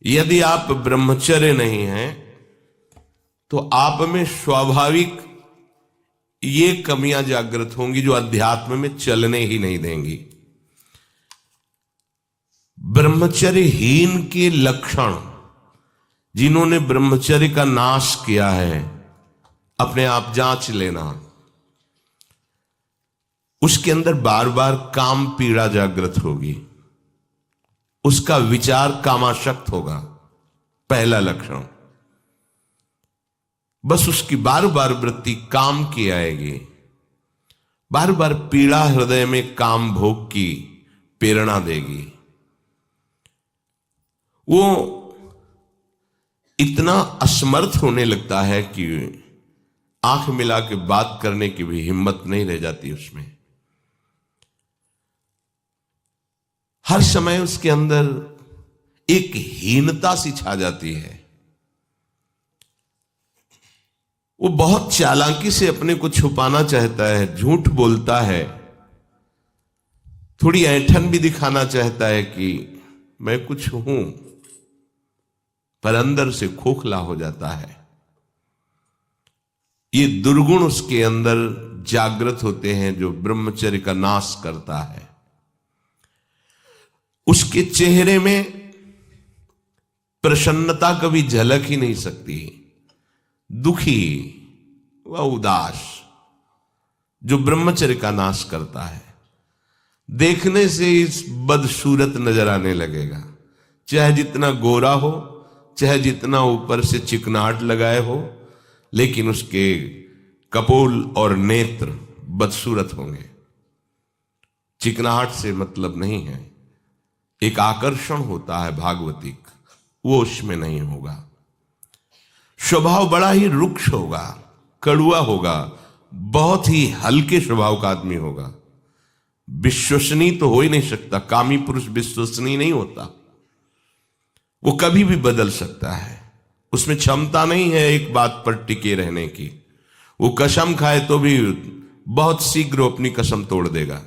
यदि आप ब्रह्मचर्य नहीं हैं तो आप में स्वाभाविक ये कमियां जागृत होंगी जो अध्यात्म में चलने ही नहीं देंगी। ब्रह्मचर्यहीन के लक्षण, जिन्होंने ब्रह्मचर्य का नाश किया है, अपने आप जांच लेना। उसके अंदर बार बार काम पीड़ा जागृत होगी, उसका विचार कामाशक्त होगा, पहला लक्षण। बस उसकी बार बार वृत्ति काम की आएगी, बार बार पीड़ा हृदय में काम भोग की प्रेरणा देगी। वो इतना असमर्थ होने लगता है कि आंख मिला के बात करने की भी हिम्मत नहीं रह जाती उसमें। हर समय उसके अंदर एक हीनता सी छा जाती है। वो बहुत चालाकी से अपने को छुपाना चाहता है, झूठ बोलता है, थोड़ी ऐंठन भी दिखाना चाहता है कि मैं कुछ हूं, पर अंदर से खोखला हो जाता है। ये दुर्गुण उसके अंदर जागृत होते हैं जो ब्रह्मचर्य का नाश करता है। उसके चेहरे में प्रसन्नता कभी झलक ही नहीं सकती, दुखी व उदास, जो ब्रह्मचर्य का नाश करता है। देखने से इस बदसूरत नजर आने लगेगा, चाहे जितना गोरा हो, चाहे जितना ऊपर से चिकनाहट लगाए हो, लेकिन उसके कपोल और नेत्र बदसूरत होंगे। चिकनाहट से मतलब नहीं है, एक आकर्षण होता है भागवतिक, वो उसमें नहीं होगा। स्वभाव बड़ा ही रुक्ष होगा, कड़ुआ होगा, बहुत ही हल्के स्वभाव का आदमी होगा। विश्वसनीय तो हो ही नहीं सकता, कामी पुरुष विश्वसनीय नहीं होता। वो कभी भी बदल सकता है, उसमें क्षमता नहीं है एक बात पर टिके रहने की। वो कसम खाए तो भी बहुत शीघ्र अपनी कसम तोड़ देगा।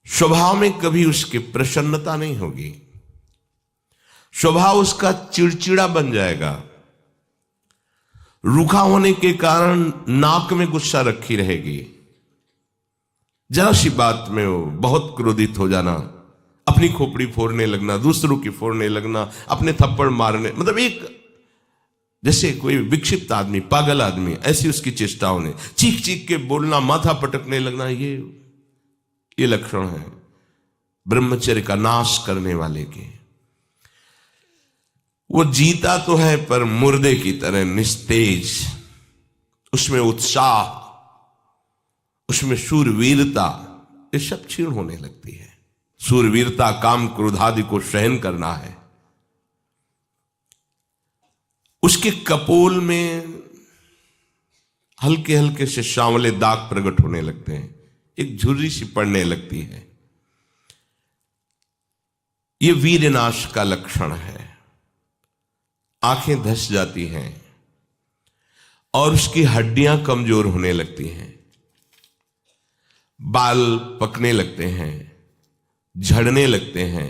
स्वभाव में कभी उसकी प्रसन्नता नहीं होगी, स्वभाव उसका चिड़चिड़ा बन जाएगा। रूखा होने के कारण नाक में गुस्सा रखी रहेगी, जरा सी बात में वो बहुत क्रोधित हो जाना, अपनी खोपड़ी फोड़ने लगना, दूसरों की फोड़ने लगना, अपने थप्पड़ मारने, मतलब एक जैसे कोई विक्षिप्त आदमी, पागल आदमी, ऐसी उसकी चेष्टाओं ने चीख चीख के बोलना, माथा पटकने लगना, ये लक्षण है ब्रह्मचर्य का नाश करने वाले के। वो जीता तो है पर मुर्दे की तरह निस्तेज, उसमें उत्साह, उसमें शूरवीरता, ये सब क्षीण होने लगती है। शूरवीरता काम क्रोधादि को सहन करना है। उसके कपोल में हल्के हल्के से सांवले दाग प्रकट होने लगते हैं, एक झुर्री सी पड़ने लगती है। ये वीरनाश का लक्षण है। आंखें धस जाती हैं और उसकी हड्डियां कमजोर होने लगती हैं, बाल पकने लगते हैं, झड़ने लगते हैं।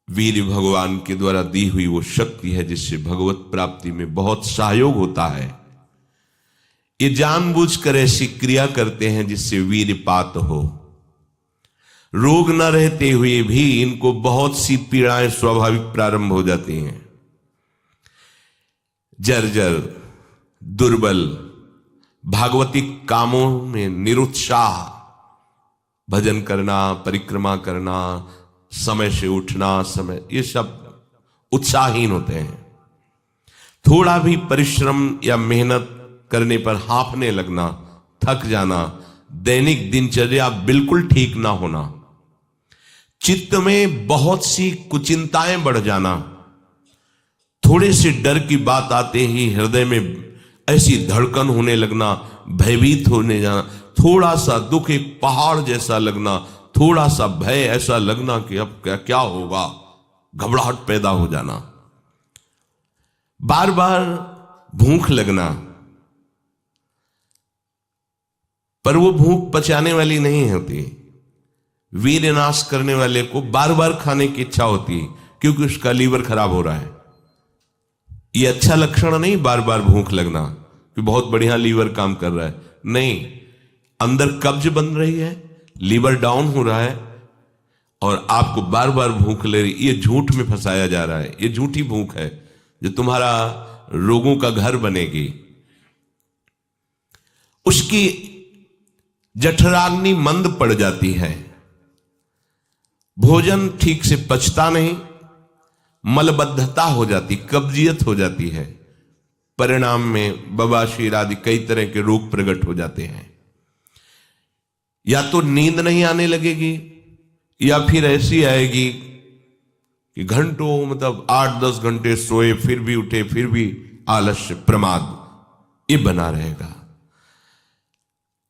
वीर भगवान के द्वारा दी हुई वो शक्ति है जिससे भगवत प्राप्ति में बहुत सहयोग होता है। ये जानबूझकर ऐसी क्रिया करते हैं जिससे वीरपात हो। रोग न रहते हुए भी इनको बहुत सी पीड़ाएं स्वाभाविक प्रारंभ हो जाती हैं। जर्जर, दुर्बल, भागवतिक कामों में निरुत्साह, भजन करना, परिक्रमा करना, समय से उठना, समय, ये सब उत्साहहीन होते हैं। थोड़ा भी परिश्रम या मेहनत करने पर हांफने लगना, थक जाना, दैनिक दिनचर्या बिल्कुल ठीक ना होना, चित्त में बहुत सी कुचिंताएं बढ़ जाना, थोड़े से डर की बात आते ही हृदय में ऐसी धड़कन होने लगना, भयभीत होने जाना, थोड़ा सा दुख एक पहाड़ जैसा लगना, थोड़ा सा भय ऐसा लगना कि अब क्या क्या होगा, घबराहट पैदा हो जाना, बार बार भूख लगना, पर वो भूख पचाने वाली नहीं होती, वीर नाश करने वाले को बार बार खाने की इच्छा होती है क्योंकि उसका लीवर खराब हो रहा है। ये अच्छा लक्षण नहीं बार बार भूख लगना कि बहुत बढ़िया लीवर काम कर रहा है, नहीं, अंदर कब्ज बन रही है, लीवर डाउन हो रहा है और आपको बार बार भूख ले रही। ये झूठ में फंसाया जा रहा है, ये झूठी भूख है जो तुम्हारा रोगों का घर बनेगी। उसकी जठराग्नि मंद पड़ जाती है, भोजन ठीक से पचता नहीं, मलबद्धता हो जाती, कब्जियत हो जाती है, परिणाम में बवासीर आदि कई तरह के रोग प्रकट हो जाते हैं। या तो नींद नहीं आने लगेगी या फिर ऐसी आएगी कि घंटों मतलब 8-10 घंटे सोए फिर भी उठे फिर भी आलस्य प्रमाद ये बना रहेगा।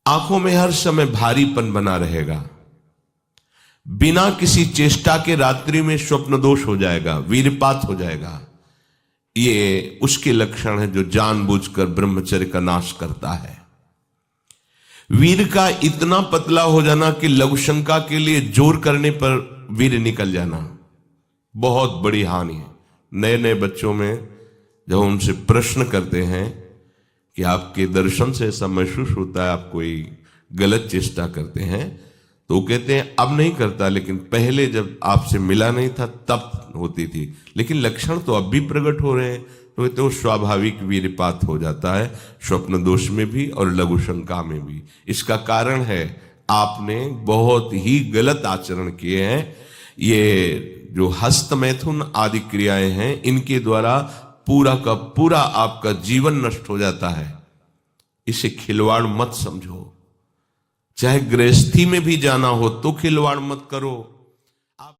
आंखों में हर समय भारीपन बना रहेगा, बिना किसी चेष्टा के रात्रि में स्वप्न दोष हो जाएगा, वीरपात हो जाएगा। ये उसके लक्षण है जो जानबूझकर ब्रह्मचर्य का नाश करता है। वीर का इतना पतला हो जाना कि लघुशंका के लिए जोर करने पर वीर निकल जाना बहुत बड़ी हानि है। नए नए बच्चों में जब उनसे प्रश्न करते हैं कि आपके दर्शन से ऐसा महसूस होता है आप कोई गलत चेष्टा करते हैं, तो वो कहते हैं अब नहीं करता, लेकिन पहले जब आपसे मिला नहीं था तब होती थी, लेकिन लक्षण तो अब भी प्रकट हो रहे हैं। तो कहते वो स्वाभाविक वीरपात हो जाता है, स्वप्न दोष में भी और लघु शंका में भी। इसका कारण है आपने बहुत ही गलत आचरण किए हैं। ये जो हस्त मैथुन आदि क्रियाएं हैं इनके द्वारा पूरा का पूरा आपका जीवन नष्ट हो जाता है। इसे खिलवाड़ मत समझो, चाहे गृहस्थी में भी जाना हो तो खिलवाड़ मत करो।